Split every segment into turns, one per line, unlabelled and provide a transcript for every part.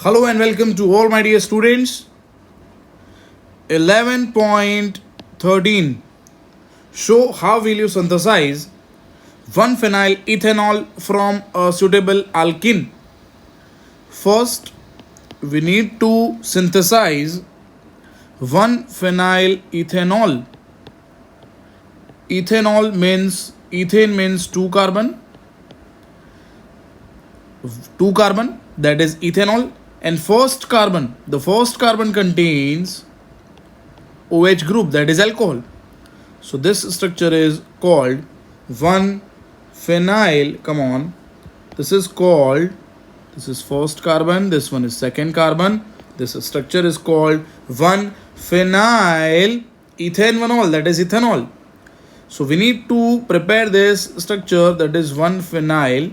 Hello and welcome to all my dear students. 11.13. Show how will you synthesize 1-phenyl ethanol from a suitable alkene. First, we need to synthesize 1-phenyl ethanol. Ethanol means ethane means 2 carbon, that is ethanol, and the first carbon contains OH group, that is alcohol. So this structure is called 1-phenyl. Come on, this is first carbon, this one is second carbon. This structure is called 1-phenyl ethanol, that is ethanol. So we need to prepare this structure, that is 1-phenyl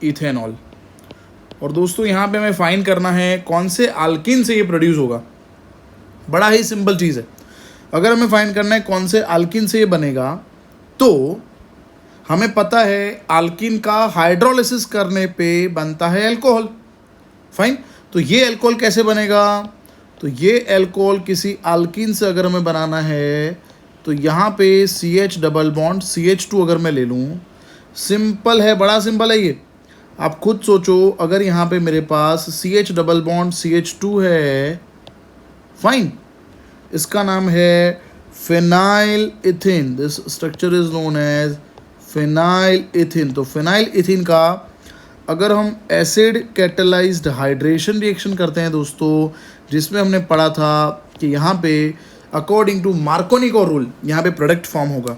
ethanol. और दोस्तों यहाँ पे हमें find करना है कौन से alkene से ये प्रोड्यूस होगा. बड़ा ही सिंपल चीज़ है. अगर हमें फाइंड करना है कौन से अल्किन से ये बनेगा, तो हमें पता है अल्किन का हाइड्रोलिसिस करने पे बनता है अल्कोहल. फाइन. तो ये अल्कोहल कैसे बनेगा? तो ये अल्कोहल किसी अल्किन से अगर हमें बनाना है, तो यहाँ पे CH डबल बॉन्ड CH2 अगर मैं ले लूँ, सिंपल है, बड़ा सिंपल है ये. आप खुद सोचो, अगर यहाँ पे मेरे पास CH डबल बॉन्ड CH2 है, फाइन, इसका नाम है phenyl ethyne. This structure is known as phenyl ethyne. तो फिनाइल इथिन का अगर हम एसिड कैटलाइज्ड हाइड्रेशन रिएक्शन करते हैं दोस्तों, जिसमें हमने पढ़ा था कि यहाँ पे अकॉर्डिंग टू मार्कोनी का रूल यहाँ पे प्रोडक्ट फॉर्म होगा.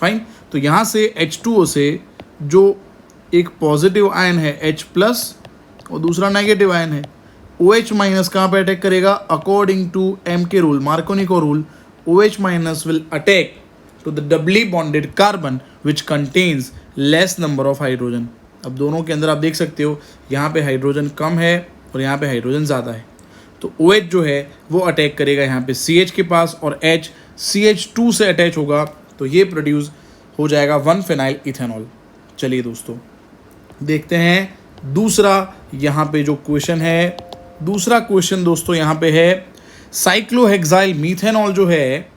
फाइन. तो यहाँ से H2O से जो एक पॉजिटिव आयन है H प्लस और दूसरा नेगेटिव आयन है OH माइनस, कहाँ पे अटैक करेगा? अकॉर्डिंग टू M के रूल, मार्कोनी का rule, OH minus will attack to the doubly bonded carbon which contains less number of hydrogen. अब दोनों के अंदर आप देख सकते हो, यहाँ पे हाइड्रोजन कम है और यहाँ पे हाइड्रोजन ज़्यादा है. तो OH जो है वो अटैक करेगा यहाँ पे CH के पास, और H CH2 से अटैच होगा, तो ये प्रोड्यूस हो जाएगा 1-phenyl ethanol. चलिए दोस्तों देखते हैं दूसरा यहाँ पे जो क्वेश्चन है. दूसरा क्वेश्चन दोस्तों यहाँ पे है साइक्लोहेक्साइल मीथेनॉल जो है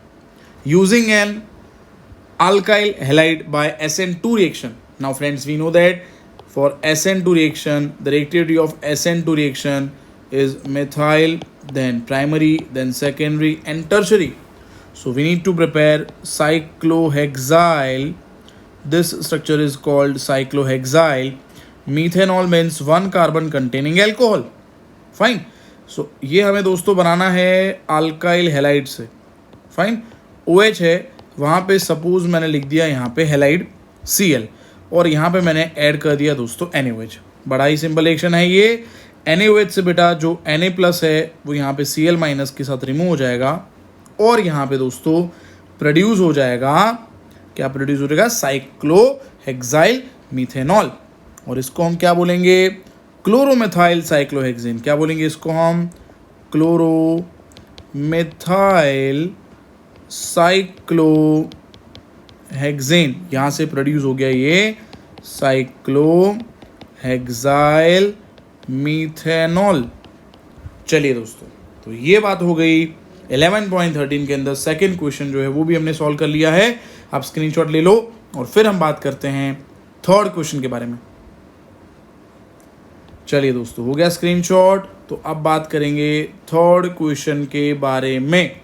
using an alkyl halide by SN2 reaction. Now friends, we know that for SN2 reaction, the reactivity of SN2 reaction is methyl, then primary, then secondary and tertiary. So we need to prepare cyclohexyl. This structure is called cyclohexyl. Methanol means 1 carbon containing alcohol. Fine. So ये हमें दोस्तों बनाना है alkyl halide से. Fine. OH है, वहाँ पे suppose मैंने लिख दिया यहाँ पे हैलाइड Cl, और यहाँ पे मैंने ऐड कर दिया दोस्तों NaOH. बड़ा ही सिंपल रिएक्शन है ये. NaOH से बेटा जो Na प्लस है वो यहाँ पे Cl माइनस के साथ रिमूव हो जाएगा, और यहाँ पे दोस्तों प्रोड्यूस हो जाएगा, क्या प्रोड्यूस हो जाएगा? Cyclohexyl methanol. और इसको हम क्या बोलेंगे? क्लोरोमेथाइल साइक्लोहेक्सेन. क्या बोलेंगे इसको हम? क्लोरोमेथाइल साइक्लोहेक्सेन. यहाँ से प्रोड्यूस हो गया ये साइक्लोहेक्साइल मीथेनॉल. चलिए दोस्तों, तो ये बात हो गई 11.13 के अंदर. सेकंड क्वेश्चन जो है वो भी हमने सॉल्व कर लिया है. आप स्क्रीनशॉट ले लो और फिर हम बात करते हैं थर्ड क्वेश्चन के बारे में. चलिए दोस्तों, हो गया स्क्रीनशॉट. तो अब बात करेंगे थर्ड क्वेश्चन के बारे में.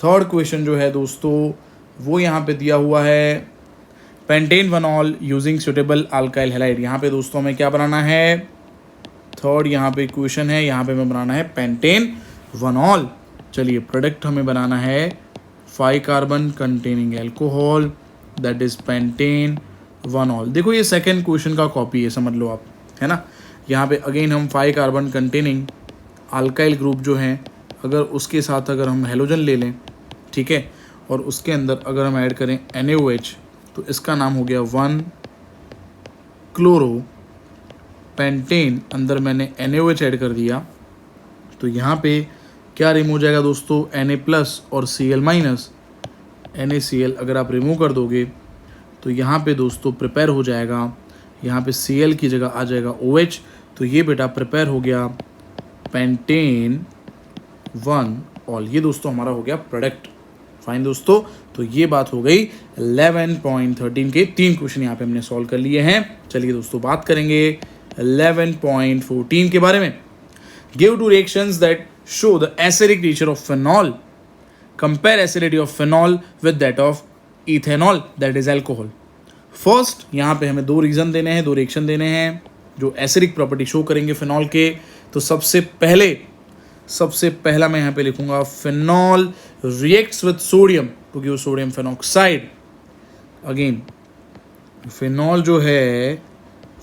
थर्ड क्वेश्चन जो है दोस्तों वो यहाँ पे दिया हुआ है pentane one ol using suitable alkyl halide. यहाँ पे दोस्तों हमें क्या बनाना है? थर्ड यहाँ पे क्वेश्चन है, यहाँ पे हमें बनाना है पेंटेन वनॉल. चलिए, प्रोडक्ट हमें बनाना है 5 carbon containing alcohol, that is pentane one ol. देखो ये सेकेंड क्वेश्चन का कॉपी है, समझ लो आप, है ना. यहाँ पे अगेन हम 5 कार्बन कंटेनिंग अल्काइल ग्रुप जो हैं, अगर उसके साथ अगर हम हेलोजन ले लें, ठीक है, और उसके अंदर अगर हम ऐड करें NaOH, तो इसका नाम हो गया 1 क्लोरो पेंटेन. अंदर मैंने NaOH ऐड कर दिया, तो यहाँ पे क्या रिमूव हो जाएगा दोस्तों? Na प्लस और Cl माइनस. NaCl अगर आप रिमूव कर दोगे तो यहाँ पे दोस्तों प्रिपेयर हो जाएगा, यहाँ पे Cl की जगह आ जाएगा OH. तो ये बेटा प्रिपेयर हो गया पेंटेन 1 ऑल। ये दोस्तों हमारा हो गया प्रोडक्ट। फाइन दोस्तों, तो ये बात हो गई 11.13 के 3 क्वेश्चन यहाँ पे हमने सॉल्व कर लिए हैं। चलिए दोस्तों बात करेंगे 11.14 के बारे में। Give 2 reactions that show the acidic nature of phenol, compare acidity of phenol with that of ethanol that is alcohol. First यहाँ पे हमें 2 रीजन देने हैं, 2 रिएक्शन देने हैं जो एसिडिक प्रॉपर्टी शो करेंगे फेनॉल के। तो सबसे पहला मैं यहाँ पे लिखूंगा phenol reacts with sodium to give sodium phenoxide. Again phenol जो है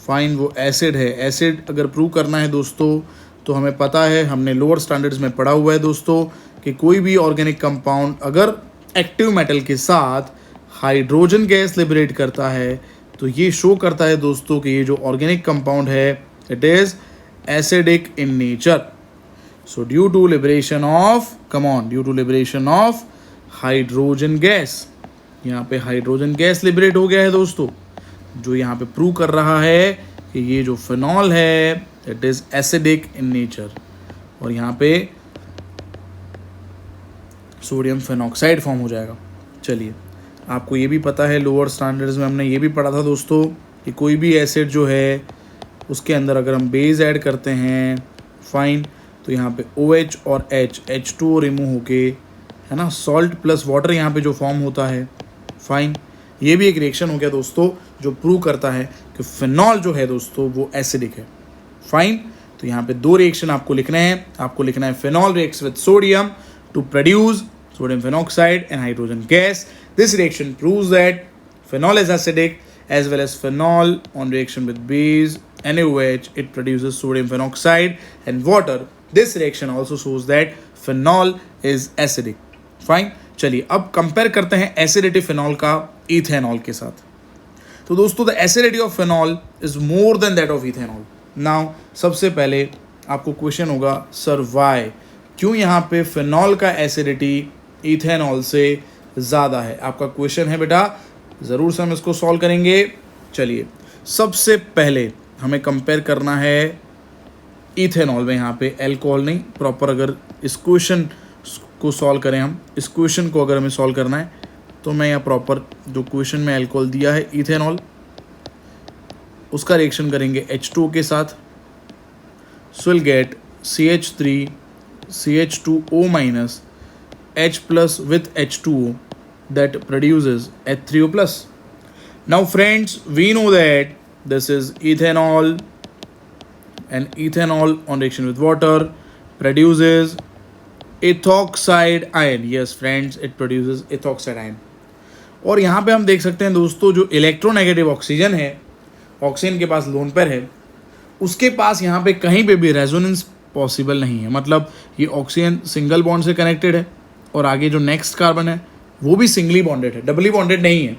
फाइन वो एसिड है। एसिड अगर प्रूव करना है दोस्तों तो हमें पता है, हमने लोअर स्टैंडर्ड्स में पढ़ा हुआ है दोस्तों कि कोई भी ऑर्गेनिक कंपाउंड अगर एक्टिव मेटल के साथ हाइड्रोजन गैस लिबरेट करता है तो ये शो करता है दोस्तों कि ये जो ऑर्गेनिक कंपाउंड है it is acidic in nature. So due to liberation of hydrogen gas, यहाँ पे हाइड्रोजन गैस लिबरेट हो गया है दोस्तों, जो यहाँ पे प्रूव कर रहा है कि ये जो फेनॉल है it is acidic in nature. और यहाँ पे सोडियम फेनॉक्साइड फॉर्म हो जाएगा। चलिए, आपको ये भी पता है लोअर स्टैंडर्ड्स में हमने ये भी पढ़ा था दोस्तों कि कोई भी एसिड जो है उसके अंदर अगर हम बेस ऐड करते हैं फाइन, तो यहाँ पे OH और H2O रिमूव होके, है ना, सॉल्ट प्लस वाटर यहाँ पे जो फॉर्म होता है फाइन। ये भी एक रिएक्शन हो गया दोस्तों जो प्रूव करता है कि फेनॉल जो है दोस्तों वो एसिडिक है। फाइन, तो यहाँ पे 2 रिएक्शन आपको लिखने हैं। आपको लिखना है phenol reacts with sodium to produce sodium phenoxide and hydrogen gas. This reaction proves that phenol is acidic, as well as phenol on reaction with base NaOH, it produces sodium phenoxide and water. This reaction also shows that phenol is acidic. Fine. चलिए अब compare करते हैं acidity phenol का ethanol के साथ। तो दोस्तों the acidity of phenol is more than that of ethanol. Now सबसे पहले आपको क्वेश्चन होगा सर वाई, क्यों यहाँ पे फेनॉल का एसिडिटी इथेनॉल से ज़्यादा है? आपका क्वेश्चन है बेटा, ज़रूर से हम इसको सॉल्व करेंगे। चलिए, सबसे पहले हमें कंपेयर करना है इथेनॉल में, यहाँ पे अल्कोहल नहीं, प्रॉपर अगर इस क्वेश्चन को सॉल्व करें, हम इस क्वेश्चन को अगर हमें सॉल्व करना है तो मैं यहाँ प्रॉपर जो क्वेश्चन में अल्कोहल दिया है इथेनॉल, उसका रिएक्शन करेंगे H2O के साथ। So will get CH3 CH2O minus H plus with H2O that produces H3O plus. Now friends, we know that this is ethanol, and ethanol on reaction with water produces ethoxide ion. Yes friends, it produces ethoxide ion. और यहाँ पे हम देख सकते हैं दोस्तों जो electronegative oxygen है, ऑक्सीजन के पास लोन पेयर है, उसके पास यहाँ पे कहीं पे भी रेजोनेंस पॉसिबल नहीं है। मतलब ये ऑक्सीजन सिंगल बॉन्ड से कनेक्टेड है और आगे जो नेक्स्ट कार्बन है वो भी सिंगली बॉन्डेड है, डबली बॉन्डेड नहीं है,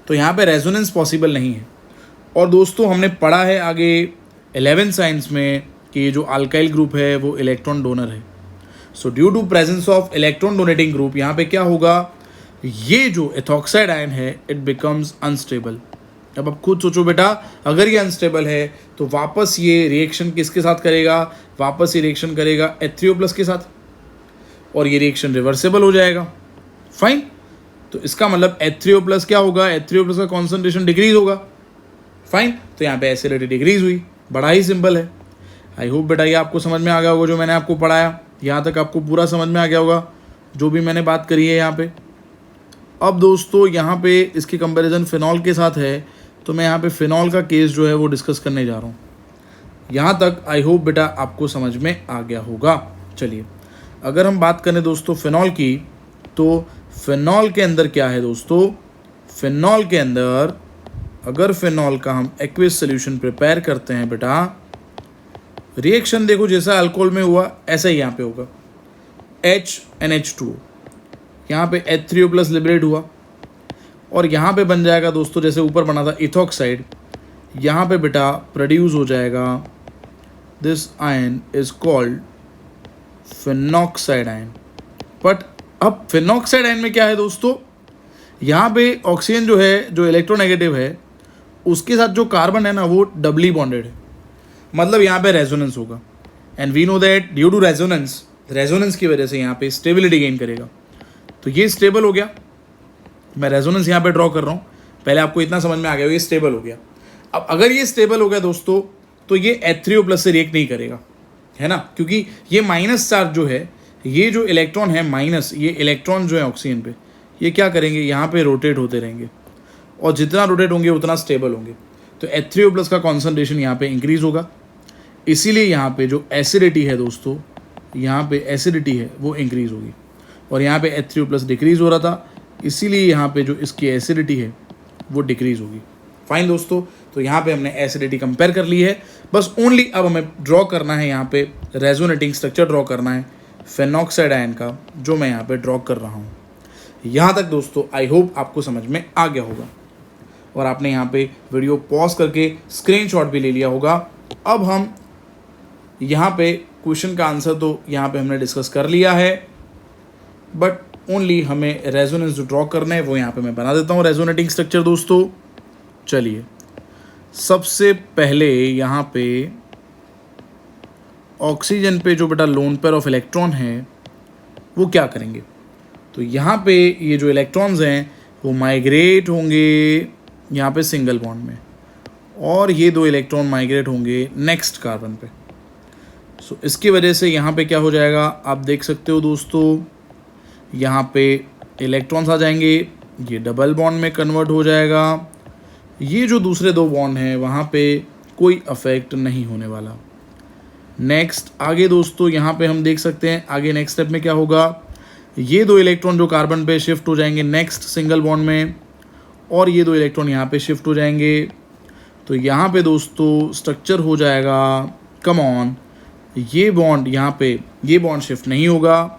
तो यहाँ पे रेजोनेंस पॉसिबल नहीं है। और दोस्तों हमने पढ़ा है आगे 11th साइंस में कि ये जो अल्काइल ग्रुप है वो इलेक्ट्रॉन डोनर है। So due to presence of electron donating group, यहाँ पे क्या होगा, ये जो एथॉक्साइड आयन है इट बिकम्स अनस्टेबल। अब आप खुद सोचो बेटा, अगर ये अनस्टेबल है तो वापस ये रिएक्शन किसके साथ करेगा, वापस ये रिएक्शन करेगा H3O+ के साथ, और ये रिएक्शन रिवर्सेबल हो जाएगा। फाइन, तो इसका मतलब H3O+ क्या होगा, H3O+ का कॉन्सेंट्रेशन डिक्रीज होगा। फाइन, तो यहाँ पे एसिडिटी डिक्रीज हुई, बड़ा ही सिंपल है। आई होप बेटा ये आपको समझ में आ गया होगा, जो मैंने आपको पढ़ाया यहाँ तक आपको पूरा समझ में आ गया होगा, जो भी मैंने बात करी है यहाँ पे। अब दोस्तों यहाँ पे इसकी कंपैरिजन फिनॉल के साथ है, तो मैं यहाँ पे फिनॉल का केस जो है वो डिस्कस करने जा रहा हूँ। यहाँ तक आई होप बेटा आपको समझ में आ गया होगा। चलिए, अगर हम बात करें दोस्तों फिनॉल की, तो फिनॉल के अंदर क्या है दोस्तों, फिनॉल के अंदर अगर फिनॉल का हम एक्वियस सोल्यूशन प्रिपेयर करते हैं बेटा, रिएक्शन देखो जैसा अल्कोहल में हुआ ऐसा ही यहाँ पे होगा, HNH2, यहाँ पे H3O+ लिबरेट हुआ और यहाँ पे बन जाएगा दोस्तों जैसे ऊपर बना था इथॉक्साइड, यहाँ पे बेटा प्रोड्यूस हो जाएगा, this ion is called phenoxide ion. But अब फिनॉक्साइड आयन में क्या है दोस्तों, यहाँ पे ऑक्सीजन जो है, जो इलेक्ट्रोनेगेटिव है, उसके साथ जो कार्बन है ना वो डबली बॉन्डेड है, मतलब यहाँ पे रेजोनेंस होगा। And we know that due to resonance की वजह से यहाँ पे स्टेबिलिटी गेन करेगा। तो ये स्टेबल हो गया, मैं रेजोनेंस यहाँ पे ड्रॉ कर रहा हूँ, पहले आपको इतना समझ में आ गया ये स्टेबल हो गया। अब अगर ये स्टेबल हो गया दोस्तों तो ये H3O+ से रिएक्ट नहीं करेगा, है ना, क्योंकि ये माइनस चार्ज जो है, ये जो इलेक्ट्रॉन है माइनस, ये इलेक्ट्रॉन जो है ऑक्सीजन पे, ये क्या करेंगे, यहाँ पे रोटेट होते रहेंगे और जितना रोटेट होंगे उतना स्टेबल होंगे। तो H3O+ का कॉन्सेंट्रेशन यहाँ पे इंक्रीज होगा, इसीलिए यहाँ पे जो एसिडिटी है दोस्तों, यहाँ पे एसिडिटी है वो इंक्रीज होगी, और यहाँ पे H3O+ डिक्रीज हो रहा था, इसीलिए यहाँ पे जो इसकी एसिडिटी है वो डिक्रीज होगी। फाइन दोस्तों, तो यहाँ पे हमने एसिडिटी कंपेयर कर ली है, बस ओनली अब हमें ड्रॉ करना है, यहाँ पे रेजोनेटिंग स्ट्रक्चर ड्रॉ करना है फेनॉक्साइड आयन का, जो मैं यहाँ पे ड्रॉ कर रहा हूँ। यहाँ तक दोस्तों आई होप आपको समझ में आ गया होगा और आपने यहाँ पे वीडियो पॉज करके स्क्रीनशॉट भी ले लिया होगा। अब हम यहाँ पे क्वेश्चन का आंसर तो यहाँ पे हमने डिस्कस कर लिया है, बट ओनली हमें रेजोनेंस जो ड्रॉ करना है वो यहाँ पे मैं बना देता हूँ रेजोनेटिंग स्ट्रक्चर दोस्तों। चलिए, सबसे पहले यहाँ पे ऑक्सीजन पे जो बेटा लोन पेयर ऑफ इलेक्ट्रॉन है वो क्या करेंगे, तो यहाँ पे ये जो इलेक्ट्रॉन्स हैं वो माइग्रेट होंगे यहाँ पे सिंगल बॉन्ड में, और ये दो इलेक्ट्रॉन माइग्रेट होंगे नेक्स्ट कार्बन पे। सो इसकी वजह से यहाँ पे क्या हो जाएगा, आप देख सकते हो दोस्तों, यहाँ पे इलेक्ट्रॉन्स आ जाएंगे, ये डबल बॉन्ड में कन्वर्ट हो जाएगा, ये जो दूसरे दो बॉन्ड हैं वहाँ पे कोई अफेक्ट नहीं होने वाला। नेक्स्ट आगे दोस्तों यहाँ पे हम देख सकते हैं आगे नेक्स्ट स्टेप में क्या होगा, ये दो इलेक्ट्रॉन जो कार्बन पे शिफ्ट हो जाएंगे नेक्स्ट सिंगल बॉन्ड में, और ये दो इलेक्ट्रॉन यहाँ पे शिफ्ट हो जाएंगे। तो यहाँ पे दोस्तों स्ट्रक्चर हो जाएगा, कम ऑन, ये बॉन्ड यहाँ पे, ये बॉन्ड शिफ्ट नहीं होगा,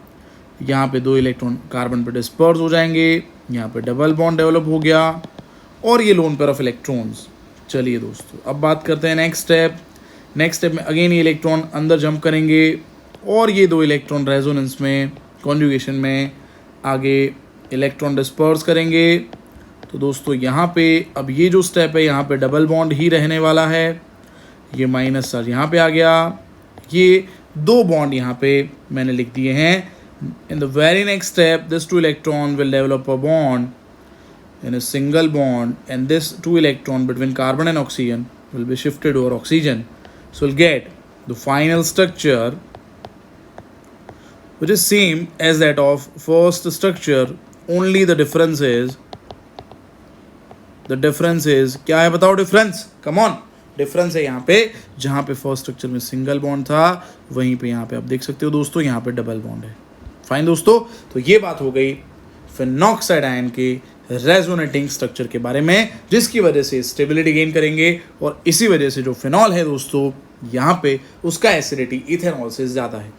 यहाँ पे दो इलेक्ट्रॉन कार्बन पे डिस्पर्स हो जाएंगे, यहाँ पे डबल बॉन्ड डेवलप हो गया, और ये लोन पेयर ऑफ इलेक्ट्रॉन्स। चलिए दोस्तों अब बात करते हैं नेक्स्ट स्टेप। नेक्स्ट स्टेप में अगेन ये इलेक्ट्रॉन अंदर जंप करेंगे, और ये दो इलेक्ट्रॉन रेजोनेंस में कॉन्जुगेशन में आगे इलेक्ट्रॉन डिस्पर्स करेंगे। तो दोस्तों यहाँ पे अब ये जो स्टेप है यहाँ पे डबल बॉन्ड ही रहने वाला है, ये माइनस चार्ज यहाँ पे आ गया, ये दो बॉन्ड यहाँ पे मैंने लिख दिए हैं। In the very next step this two electron will develop a bond in a single bond, and this two electron between carbon and oxygen will be shifted over oxygen. So we'll get the final structure which is same as that of first structure, only the difference is क्या है बताओ difference, come on, difference है यहाँ पे, जहाँ पे first structure में single bond था वहीं पे यहाँ पे आप देख सकते हो दोस्तों यहाँ पे डबल बॉन्ड है। फाइन दोस्तों, तो ये बात हो गई फेनॉक्साइड आयन के रेजोनेटिंग स्ट्रक्चर के बारे में, जिसकी वजह से स्टेबिलिटी गेन करेंगे, और इसी वजह से जो फिनॉल है दोस्तों यहाँ पे उसका एसिडिटी इथेनॉल से ज़्यादा है।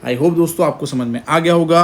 आई होप दोस्तों आपको समझ में आ गया होगा।